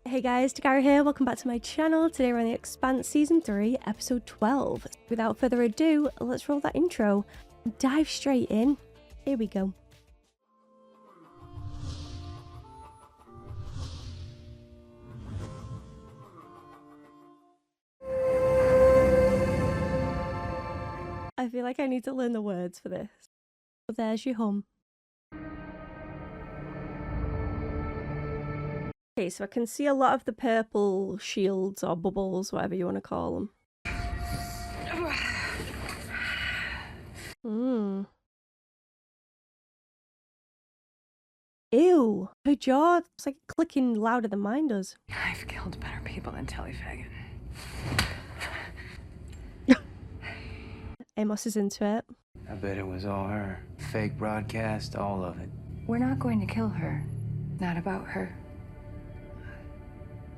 Hey guys, Dakara here, welcome back to my channel. Today we're on the Expanse Season 3, Episode 12. Without further ado, let's roll that intro and dive straight in. Here we go. I feel like I need to learn the words for this. But there's your hum. Okay, so I can see a lot of the purple shields or bubbles, whatever you want to call them. Ew, her jaw is like clicking louder than mine does. I've killed better people than Telly Faggot. Amos is into it. I bet it was all her. Fake broadcast, all of it. We're not going to kill her. Not about her.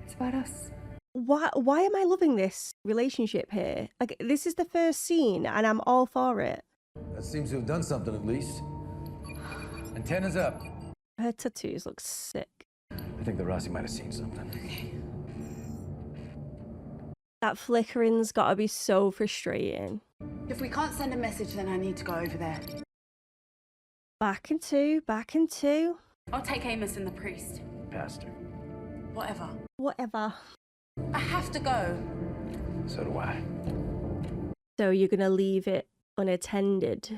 It's about us. Why am I loving this relationship here? Like, this is the first scene and I'm all for it. That seems to have done something at least. Antennas up. Her tattoos look sick. I think the Rossi might have seen something. That flickering's gotta be so frustrating. If we can't send a message, then I need to go over there. Back in two, back in two. I'll take Amos and the priest. Pastor. Whatever. Whatever. I have to go. So do I. So you're gonna leave it unattended?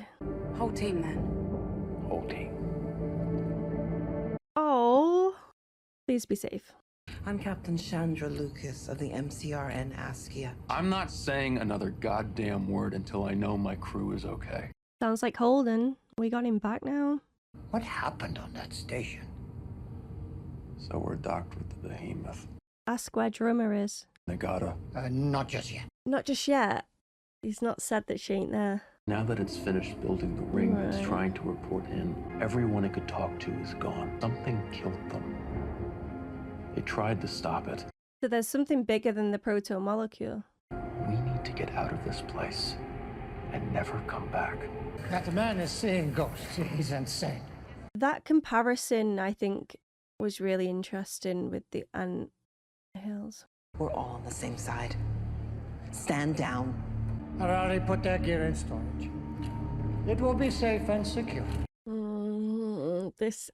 Whole team then. Whole team. Oh, please be safe. I'm Captain Chandra Lucas of the MCRN Askia. I'm not saying another goddamn word until I know my crew is okay. Sounds like Holden. We got him back now. What happened on that station? So we're docked with the Behemoth. Ask where Drummer is. Dakara. Not just yet. Not just yet. He's not said that she ain't there. Now that it's finished building the ring that's Right. trying to report in, everyone it could talk to is gone. Something killed them. They tried to stop it. So there's something bigger than the protomolecule. We need to get out of this place and never come back. That man is seeing ghosts. He's insane. That comparison, I think, was really interesting with the ant hills. We're all on the same side. Stand down. I've already put that gear in storage. It will be safe and secure. This...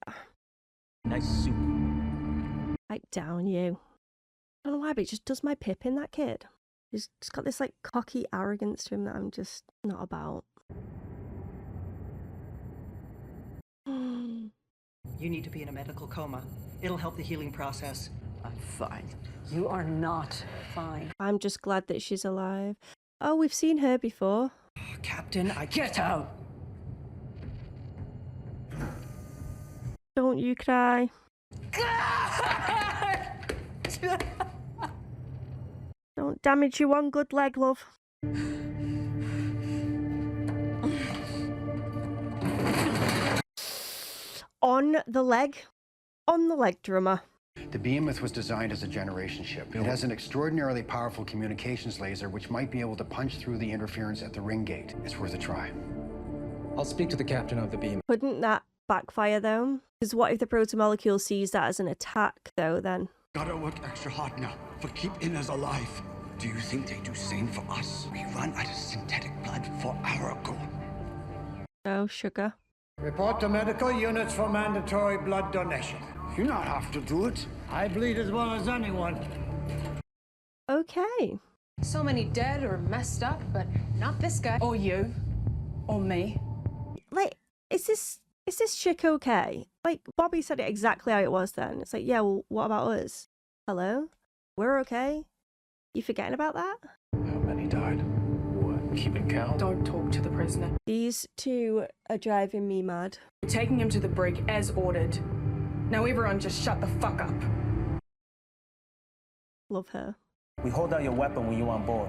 Nice suit. Pipe down, you. I don't know why, but it just does my pip in, that kid. He's just got this, like, cocky arrogance to him that I'm just not about. You need to be in a medical coma. It'll help the healing process. I'm fine. You are not fine. I'm just glad that she's alive. Oh, we've seen her before. Captain, I Get out! Don't you cry. Don't damage your one good leg, love. On the leg. On the leg, Drummer. The Behemoth was designed as a generation ship. It has an extraordinarily powerful communications laser which might be able to punch through the interference at the ring gate. It's worth a try. I'll speak to the captain of the beam. Couldn't that backfire, though? Because what if the protomolecule sees that as an attack, though, then? Gotta work extra hard now for keeping us alive. Do you think they do same for us? We run out of synthetic blood for our goal. Oh, sugar. Report to medical units for mandatory blood donation. You not have to do it. I bleed as well as anyone. Okay. So many dead or messed up, but not this guy. Or you. Or me. Like, is this chick okay? Like, Bobby said it exactly how it was then. It's like, yeah, well, what about us? Hello? We're okay? You forgetting about that? How many died? What? Keeping count? Don't talk to the prisoner. These two are driving me mad. We're taking him to the brig as ordered. Now everyone just shut the fuck up. Love her. We hold out your weapon when you're on board.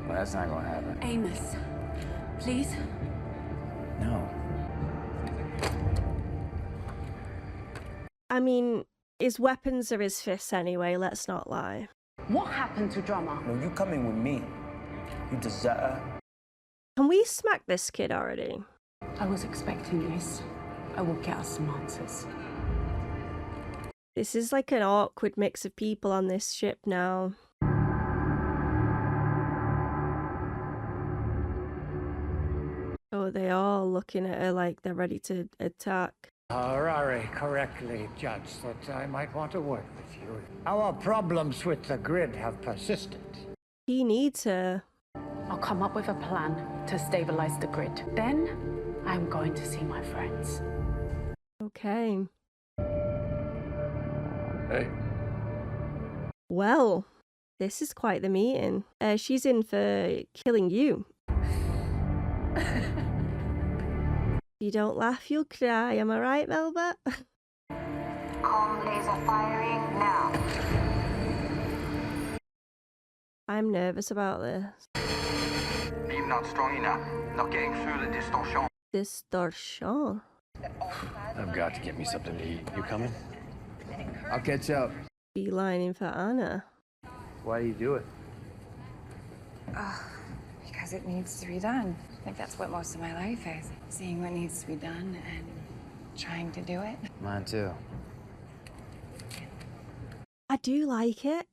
Well, that's not gonna happen. Amos, please. No. I mean, his weapons are his fists anyway, let's not lie. What happened to Drummer? No, you coming with me. You deserve. Can we smack this kid already? I was expecting this. I will get us some answers. This is like an awkward mix of people on this ship now. Oh, they all looking at her like they're ready to attack. Harari correctly judged that I might want to work with you. Our problems with the grid have persisted. He needs her. I'll come up with a plan to stabilize the grid. Then I'm going to see my friends. Okay. Hey. Well, this is quite the meeting. She's in for killing you. You don't laugh, you'll cry. Am I right, Melba? Com laser firing now. I'm nervous about this. Beam not strong enough. Not getting through the distortion. Distortion? I've got to get me something to eat. You coming? I'll catch up. Beelining for Anna. Why do you do it? Because it needs to be done. I think that's what most of my life is. Seeing what needs to be done and trying to do it. Mine too. I do like it.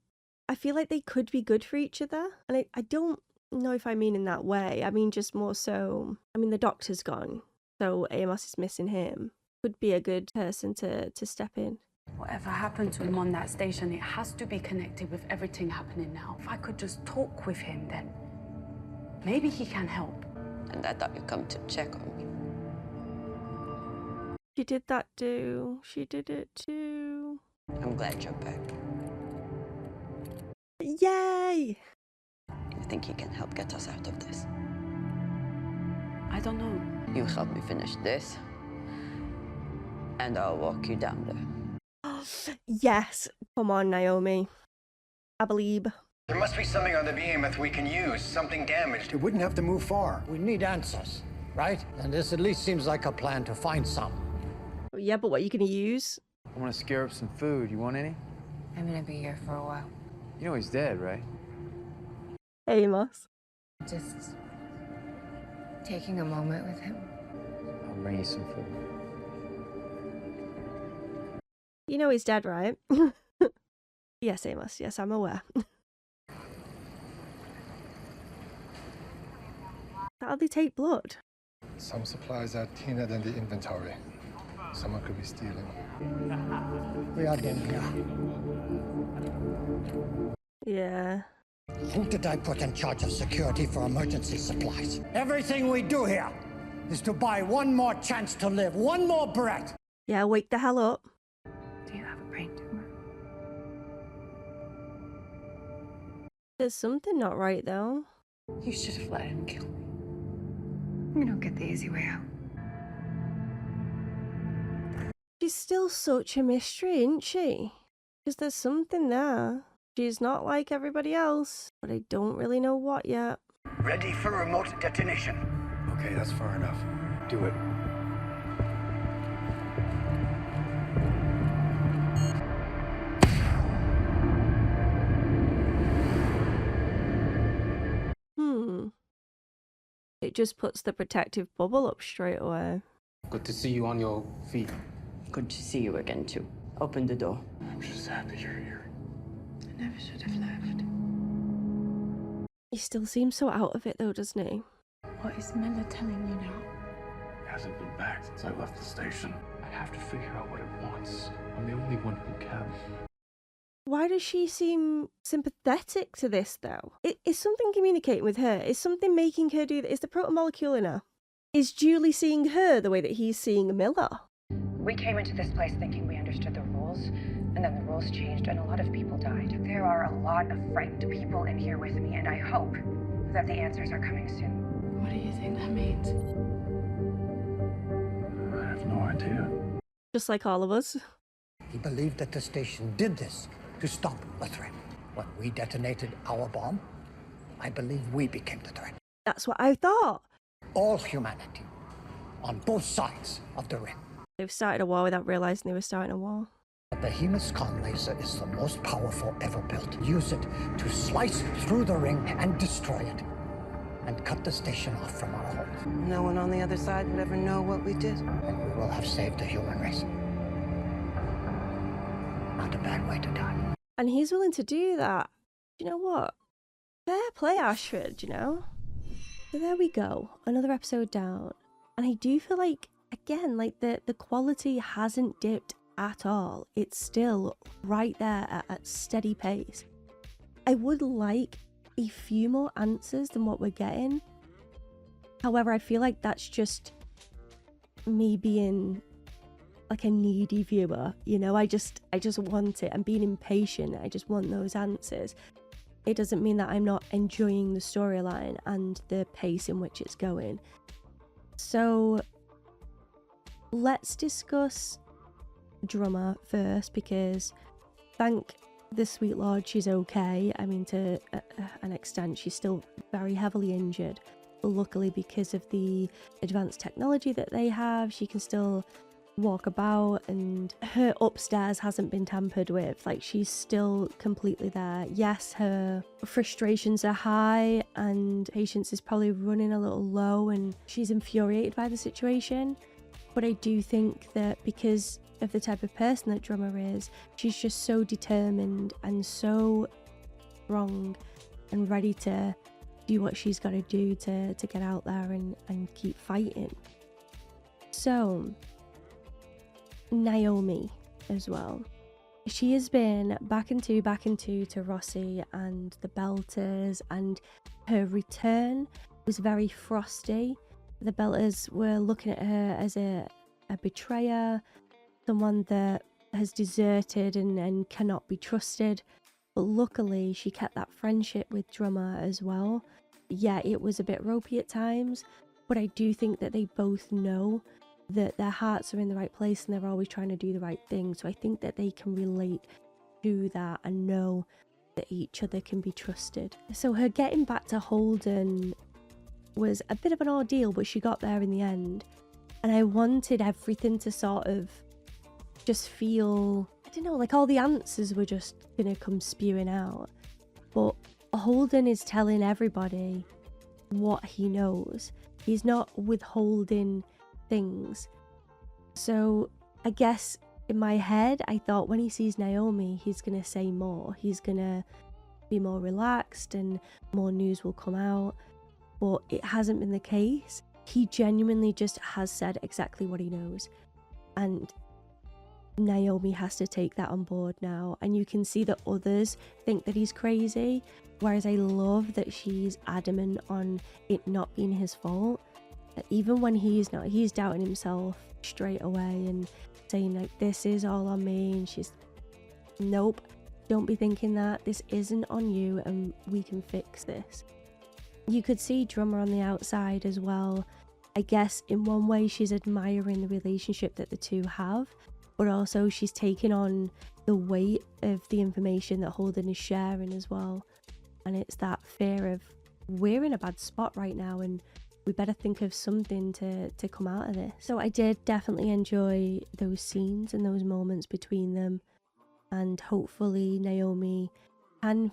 I feel like they could be good for each other. And I don't know if I mean in that way. I mean just more so... I mean, the doctor's gone. So Amos is missing him. Could be a good person to step in. Whatever happened to him on that station, it has to be connected with everything happening now. If I could just talk with him, then maybe he can help. And I thought you'd come to check on me. She did that too. She did it too. I'm glad you're back. Yay! You think you can help get us out of this? I don't know. You help me finish this, and I'll walk you down there. Yes. Come on, Naomi. I believe. There must be something on the Behemoth we can use, something damaged. It wouldn't have to move far. We need answers, right? And this at least seems like a plan to find some. Yeah, but what are you going to use? I want to scare up some food. You want any? I'm gonna be here for a while. You know he's dead, right? Amos. Just taking a moment with him. I'll bring you some food. You know he's dead, right? Yes, Amos. Yes, I'm aware. How do they take blood? Some supplies are thinner than the inventory. Someone could be stealing. We are done here. Yeah. Who did I put in charge of security for emergency supplies? Everything we do here is to buy one more chance to live, one more breath. Yeah, wake the hell up. Do you have a brain tumor? There's something not right, though. You should have let him kill me. You don't get the easy way out. She's still such a mystery, isn't she? Because there's something there. She's not like everybody else, but I don't really know what yet. Ready for remote detonation. Okay, that's far enough. Do it. It just puts the protective bubble up straight away. Good to see you on your feet. Good to see you again, too. Open the door. I'm just happy you're here. I never should have left. He still seems so out of it, though, doesn't he? What is Mela telling you now? It hasn't been back since I left the station. I have to figure out what it wants. I'm the only one who can. Why does she seem sympathetic to this, though? Is something communicating with her? Is something making her do that? Is the protomolecule in her? Is Julie seeing her the way that he's seeing Miller? We came into this place thinking we understood the rules, and then the rules changed and a lot of people died. There are a lot of frightened people in here with me, and I hope that the answers are coming soon. What do you think that means? I have no idea. Just like all of us. He believed that the station did this to stop a threat. When we detonated our bomb, I believe we became the threat. That's what I thought. All humanity, on both sides of the ring. They've started a war without realizing they were starting a war. The Behemoth's comm laser is the most powerful ever built. Use it to slice through the ring and destroy it. And cut the station off from our home. No one on the other side would ever know what we did. And we will have saved the human race. not a bad way to die. And he's willing to do that. You know what? Fair play, Ashford, you know? So there we go. Another episode down. And I do feel like, again, like the quality hasn't dipped at all. It's still right there at steady pace. I would like a few more answers than what we're getting. However, I feel like that's just me being like a needy viewer, you know? I just want it. I'm being impatient. I just want those answers. It doesn't mean that I'm not enjoying the storyline and the pace in which it's going. So let's discuss Drummer first, because thank the sweet Lord she's okay. I mean, to an extent, she's still very heavily injured. But luckily, because of the advanced technology that they have, she can still walk about, and her upstairs hasn't been tampered with. Like, she's still completely there. Yes, her frustrations are high and patience is probably running a little low, and she's infuriated by the situation. But I do think that because of the type of person that Drummer is, she's just so determined and so strong and ready to do what she's got to do to get out there and keep fighting. So Naomi as well. She has been back into to Rossi and the Belters, and her return was very frosty. The Belters were looking at her as a betrayer, someone that has deserted and cannot be trusted. But luckily, she kept that friendship with Drummer as well. Yeah, it was a bit ropey at times, but I do think that they both know that their hearts are in the right place and they're always trying to do the right thing. So I think that they can relate to that and know that each other can be trusted. So her getting back to Holden was a bit of an ordeal, but she got there in the end. And I wanted everything to sort of just feel, I don't know, like all the answers were just gonna come spewing out. But Holden is telling everybody what he knows. He's not withholding things. So I guess in my head, I thought when he sees Naomi, he's gonna say more. He's gonna be more relaxed and more news will come out. But it hasn't been the case. He genuinely just has said exactly what he knows. And Naomi has to take that on board now. And you can see that others think that he's crazy. Whereas I love that she's adamant on it not being his fault. Even when he's not, he's doubting himself straight away and saying like, this is all on me. And she's, nope, don't be thinking that. This isn't on you and we can fix this. You could see Drummer on the outside as well. I guess in one way she's admiring the relationship that the two have, but also she's taking on the weight of the information that Holden is sharing as well. And it's that fear of, we're in a bad spot right now and we better think of something to come out of this. So I did definitely enjoy those scenes and those moments between them, and hopefully Naomi can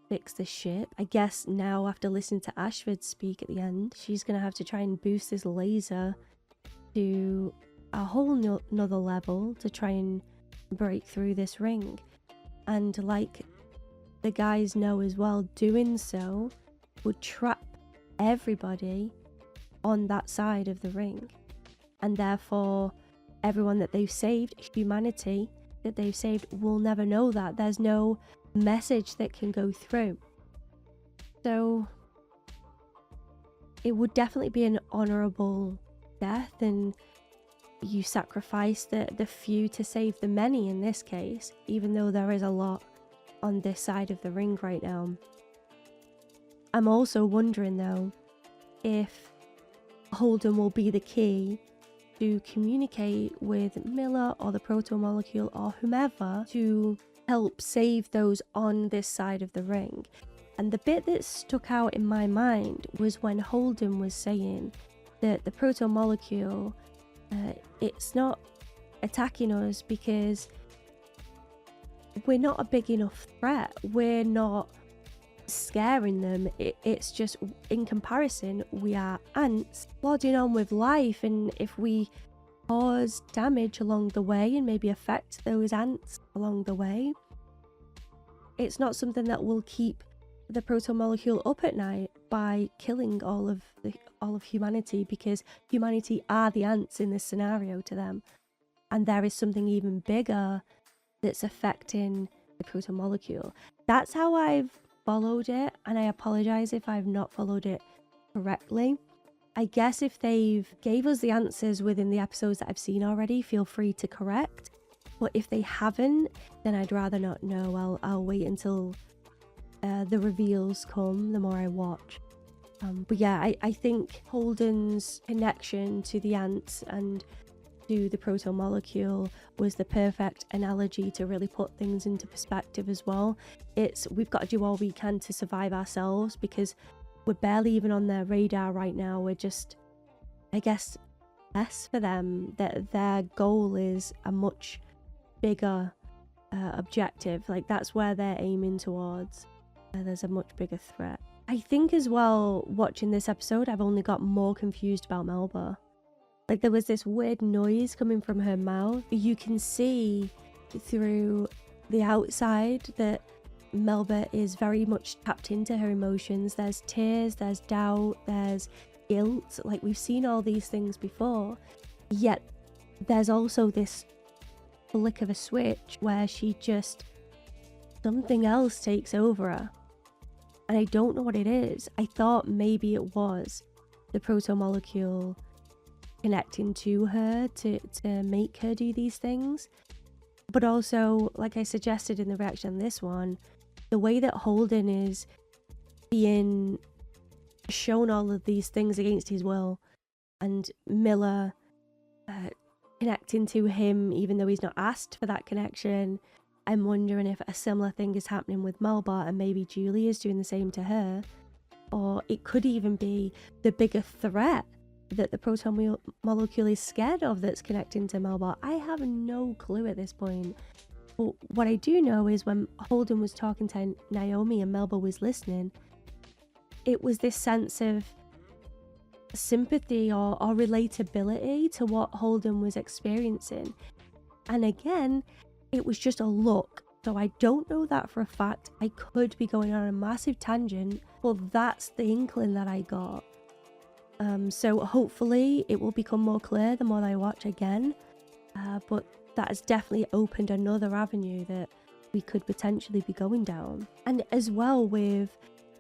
fix the ship. I guess now, after listening to Ashford speak at the end, she's gonna have to try and boost this laser to a whole nother level to try and break through this ring. And like the guys know as well, doing so would trap everybody on that side of the ring, and therefore everyone that they've saved, humanity that they've saved, will never know that. There's no message that can go through. So it would definitely be an honorable death, and you sacrifice the few to save the many in this case, even though there is a lot on this side of the ring right now. I'm also wondering though if Holden will be the key to communicate with Miller or the protomolecule or whomever to help save those on this side of the ring. And the bit that stuck out in my mind was when Holden was saying that the protomolecule, it's not attacking us because we're not a big enough threat. We're not scaring them. It's just, in comparison, we are ants plodding on with life, and if we cause damage along the way and maybe affect those ants along the way. It's not something that will keep the protomolecule up at night by killing all of humanity, because humanity are the ants in this scenario to them, and there is something even bigger that's affecting the protomolecule. That's how I've followed it, and I apologize if I've not followed it correctly. I guess if they've gave us the answers within the episodes that I've seen already, feel free to correct. But if they haven't, then I'd rather not know. I'll wait until the reveals come, the more I watch. But yeah, I think Holden's connection to the ants and to the protomolecule was the perfect analogy to really put things into perspective as well. We've got to do all we can to survive ourselves, because we're barely even on their radar right now. We're just, I guess, less for them. That their goal is a much bigger objective. Like, that's where they're aiming towards. There's a much bigger threat. I think as well, watching this episode, I've only got more confused about Melba. Like, there was this weird noise coming from her mouth. You can see through the outside that Melba is very much tapped into her emotions. There's tears, there's doubt, there's guilt. Like, we've seen all these things before. Yet there's also this flick of a switch where something else takes over her. And I don't know what it is. I thought maybe it was the protomolecule connecting to her to make her do these things. But also, like I suggested in the reaction on this one, the way that Holden is being shown all of these things against his will, and Miller connecting to him even though he's not asked for that connection. I'm wondering if a similar thing is happening with Melba, and maybe Julie is doing the same to her. Or it could even be the bigger threat that the protomolecule is scared of that's connecting to Melba. I have no clue at this point. But what I do know is when Holden was talking to Naomi and Melba was listening, it was this sense of sympathy or relatability to what Holden was experiencing. And again, it was just a look. So I don't know that for a fact. I could be going on a massive tangent, but that's the inkling that I got. So hopefully it will become more clear the more I watch again. But that has definitely opened another avenue that we could potentially be going down. And as well with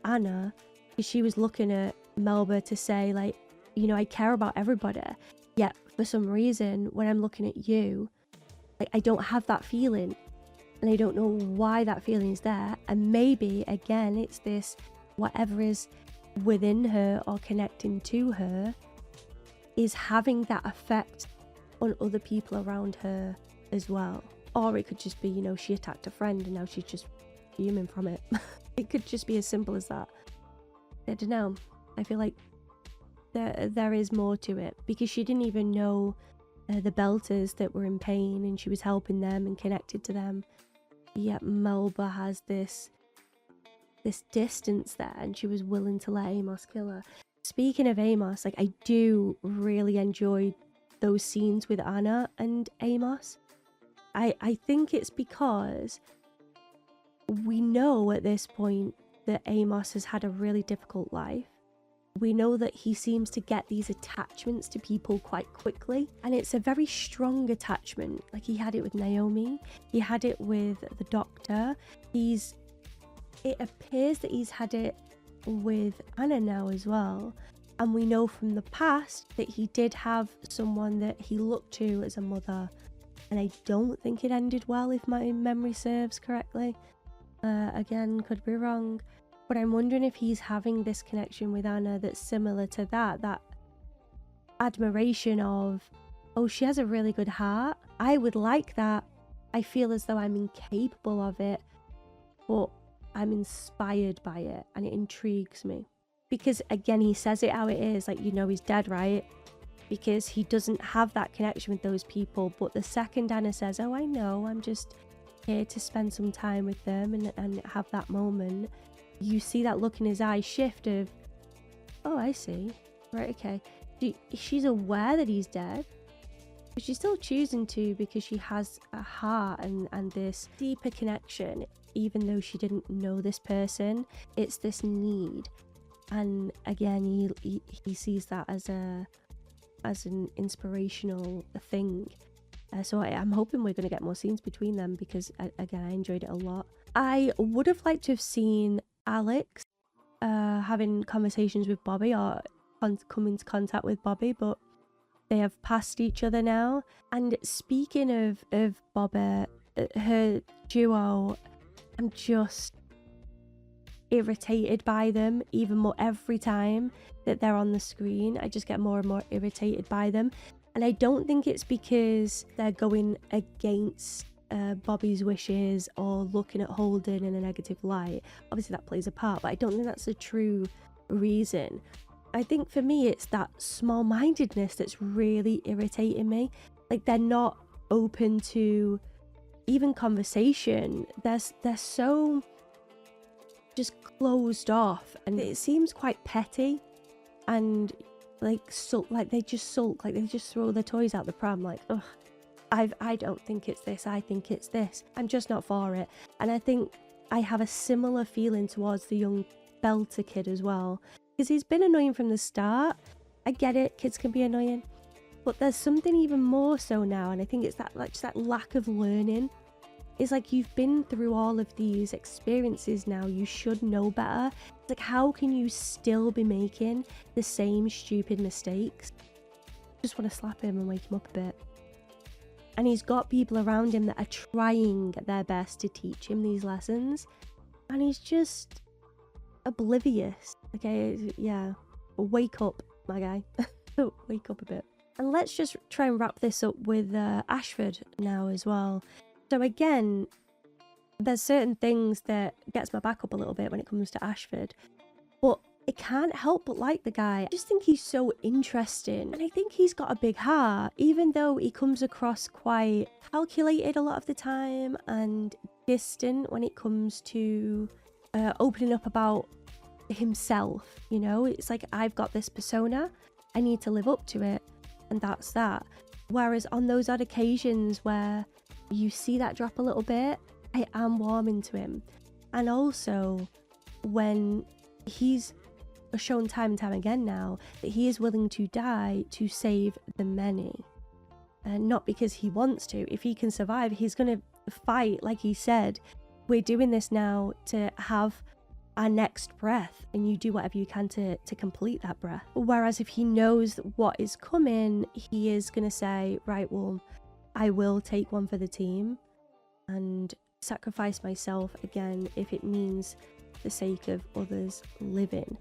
Anna, she was looking at Melba to say, like, you know, I care about everybody. Yet for some reason, when I'm looking at you, like, I don't have that feeling. And I don't know why that feeling is there. And maybe, again, it's this, whatever is within her or connecting to her is having that effect on other people around her as well. Or it could just be, you know, she attacked a friend and now she's just fuming from it. It could just be as simple as that. I don't know. I feel like there is more to it, because she didn't even know the Belters that were in pain, and she was helping them and connected to them. Yet Melba has this distance there, and she was willing to let Amos kill her. Speaking of Amos, like, I do really enjoy those scenes with Anna and Amos. I think it's because we know at this point that Amos has had a really difficult life. We know that he seems to get these attachments to people quite quickly, and it's a very strong attachment. Like, he had it with Naomi, he had it with the doctor, it appears that he's had it with Anna now as well. And we know from the past that he did have someone that he looked to as a mother, and I don't think it ended well, if my memory serves correctly. Again, could be wrong. But I'm wondering if he's having this connection with Anna that's similar to that admiration of, oh, she has a really good heart. I would like that. I feel as though I'm incapable of it, but I'm inspired by it, and it intrigues me. Because again, he says it how it is, like, you know, he's dead, right? Because he doesn't have that connection with those people. But the second Anna says, oh, I know, I'm just here to spend some time with them and have that moment, you see that look in his eyes shift of, oh, I see. Right, okay. She's aware that he's dead, But she's still choosing to because she has a heart and this deeper connection, even though she didn't know this person. It's this need. And again, he sees that as an inspirational thing. So I'm hoping we're going to get more scenes between them because, again, I enjoyed it a lot. I would have liked to have seen Alex having conversations with Bobby or come into contact with Bobby, but they have passed each other now. And speaking of Bobby, her duo, I'm just irritated by them even more every time that they're on the screen. I just get more and more irritated by them. And I don't think it's because they're going against Bobby's wishes or looking at Holden in a negative light. Obviously that plays a part, but I don't think that's the true reason. I think for me it's that small-mindedness that's really irritating me. Like, they're not open to even conversation. They're so just closed off, and it seems quite petty and like they just sulk, like they just throw their toys out the pram, like, ugh, I don't think it's this, I think it's this. I'm just not for it. And I think I have a similar feeling towards the young Belter kid as well, because he's been annoying from the start. I get it, kids can be annoying, but there's something even more so now, and I think it's that, like, just that lack of learning. It's like, you've been through all of these experiences now, you should know better. It's like, how can you still be making the same stupid mistakes? I just want to slap him and wake him up a bit. And he's got people around him that are trying their best to teach him these lessons, and he's just oblivious. Okay, yeah, wake up, my guy. Wake up a bit. And let's just try and wrap this up with Ashford now as well. So again, there's certain things that gets my back up a little bit when it comes to Ashford, but I can't help but like the guy. I just think he's so interesting, and I think he's got a big heart, even though he comes across quite calculated a lot of the time and distant when it comes to opening up about himself. You know, it's like, I've got this persona, I need to live up to it, and that's that. Whereas on those odd occasions where you see that drop a little bit, I am warming to him. And also when he's shown time and time again now that he is willing to die to save the many, and not because he wants to. If he can survive, he's gonna fight. Like he said, we're doing this now to have our next breath, and you do whatever you can to complete that breath. Whereas if he knows what is coming, he is gonna say, right, well, I will take one for the team and sacrifice myself again if it means the sake of others living.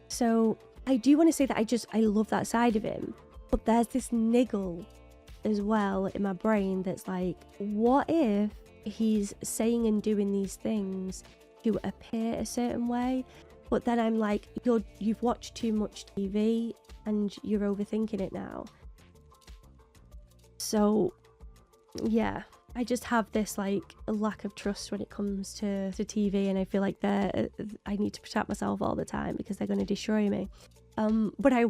So I do want to say that I love that side of him, but there's this niggle as well in my brain that's like, what if he's saying and doing these things to appear a certain way, but then I'm like, you've watched too much TV and you're overthinking it now. So yeah, I just have this like a lack of trust when it comes to TV, and I feel like I need to protect myself all the time because they're going to destroy me. But I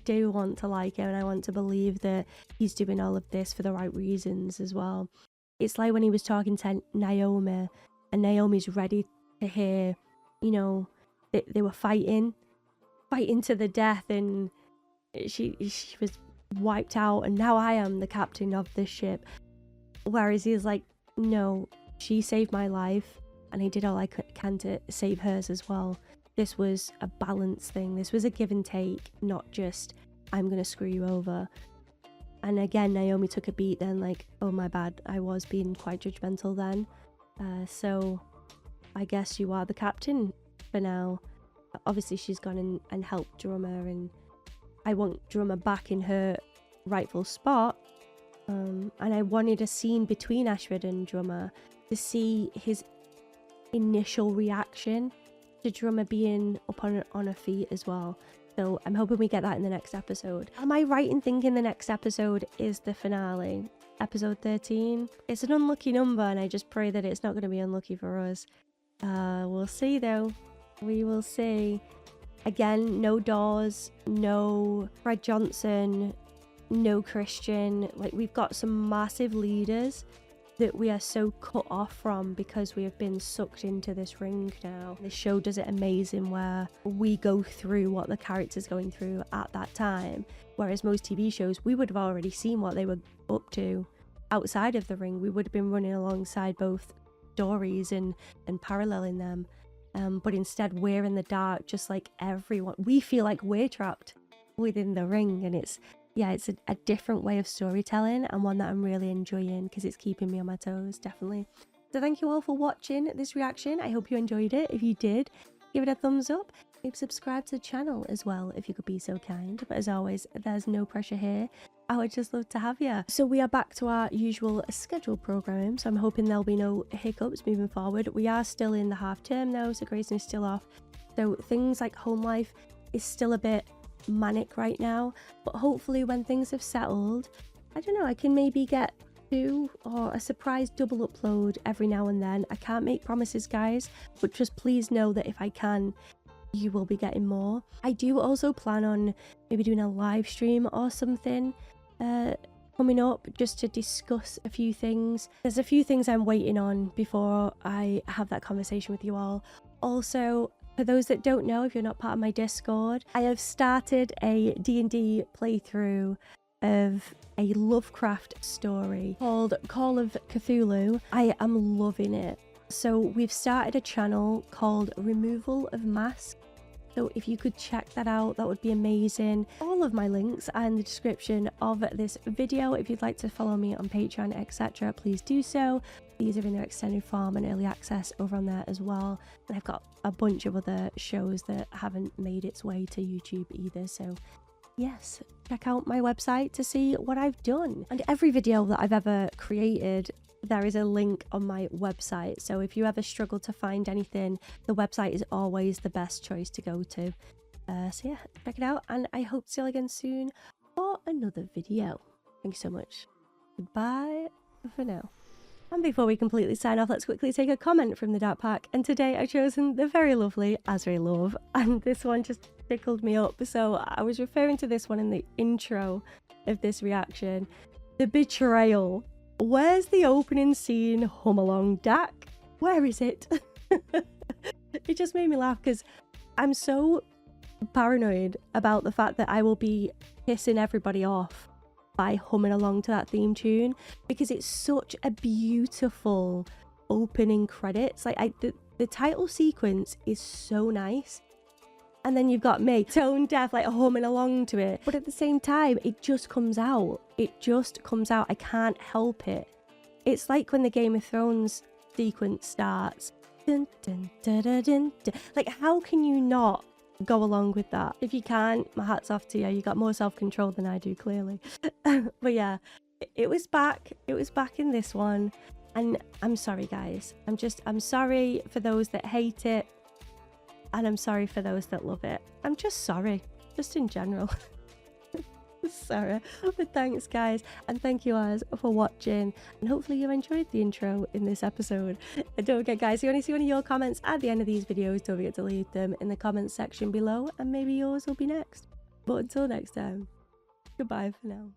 do want to like him, and I want to believe that he's doing all of this for the right reasons as well. It's like when he was talking to Naomi, and Naomi's ready to hear, you know, they were fighting to the death, and she was wiped out, and now I am the captain of this ship. Whereas he's like, no, she saved my life, and I did all I can to save hers as well. This was a balance thing. This was a give and take, not just, I'm gonna screw you over. And again, Naomi took a beat then, like, oh my bad, I was being quite judgmental then. So I guess you are the captain for now. Obviously she's gone and helped Drummer, and I want Drummer back in her rightful spot. And I wanted a scene between Ashford and Drummer to see his initial reaction to Drummer being up on her feet as well. So I'm hoping we get that in the next episode. Am I right in thinking the next episode is the finale? Episode 13? It's an unlucky number, and I just pray that it's not going to be unlucky for us. We'll see though. We will see. Again, no Dawes, no Fred Johnson, no Christian. Like, we've got some massive leaders that we are so cut off from because we have been sucked into this ring now. This show does it amazing where we go through what the character's going through at that time, whereas most TV shows, we would have already seen what they were up to outside of the ring. We would have been running alongside both stories and paralleling them, but instead we're in the dark just like everyone. We feel like we're trapped within the ring, and it's a different way of storytelling, and one that I'm really enjoying because it's keeping me on my toes, definitely. So thank you all for watching this reaction. I hope you enjoyed it. If you did, give it a thumbs up. Maybe subscribe to the channel as well if you could be so kind. But as always, there's no pressure here. I would just love to have you. So we are back to our usual scheduled programming, so I'm hoping there'll be no hiccups moving forward. We are still in the half term though, so Grayson is still off. So things like home life is still a bit manic right now, but hopefully when things have settled, I don't know, I can maybe get 2 or a surprise double upload every now and then. I can't make promises, guys, but just please know that if I can, you will be getting more. I do also plan on maybe doing a live stream or something coming up just to discuss a few things. There's a few things I'm waiting on before I have that conversation with you all. Also, for those that don't know, if you're not part of my Discord, I have started a D&D playthrough of a Lovecraft story called Call of Cthulhu. I am loving it. So we've started a channel called Removal of Masks. So if you could check that out, that would be amazing. All of my links are in the description of this video. If you'd like to follow me on Patreon, etc., please do so. These are in their extended form and early access over on there as well. And I've got a bunch of other shows that haven't made its way to YouTube either. So yes, check out my website to see what I've done. And every video that I've ever created, there is a link on my website. So if you ever struggle to find anything, the website is always the best choice to go to. So yeah, check it out. And I hope to see you all again soon for another video. Thank you so much. Goodbye for now. And before we completely sign off, let's quickly take a comment from the Dark Pack. And today I've chosen the very lovely Azraelov, and this one just tickled me up. So I was referring to this one in the intro of this reaction. The betrayal. Where's the opening scene Hum Along Dak? Where is it? It just made me laugh because I'm so paranoid about the fact that I will be pissing everybody off by humming along to that theme tune, because it's such a beautiful opening credits. Like the title sequence is so nice, and then you've got me tone deaf like humming along to it, but at the same time it just comes out. I can't help it. It's like when the Game of Thrones sequence starts. Dun, dun, dun, dun, dun, dun. Like, how can you not go along with that? If you can't, my hat's off to you. You got more self-control than I do, clearly. But yeah, it was back in this one, and I'm sorry, guys. I'm sorry for those that hate it, and I'm sorry for those that love it. I'm just sorry, just in general. Sorry, but thanks, guys, and thank you guys for watching, and hopefully you enjoyed the intro in this episode. And don't forget, guys, if you want to see one of your comments at the end of these videos, don't forget to leave them in the comments section below, and maybe yours will be next. But until next time, goodbye for now.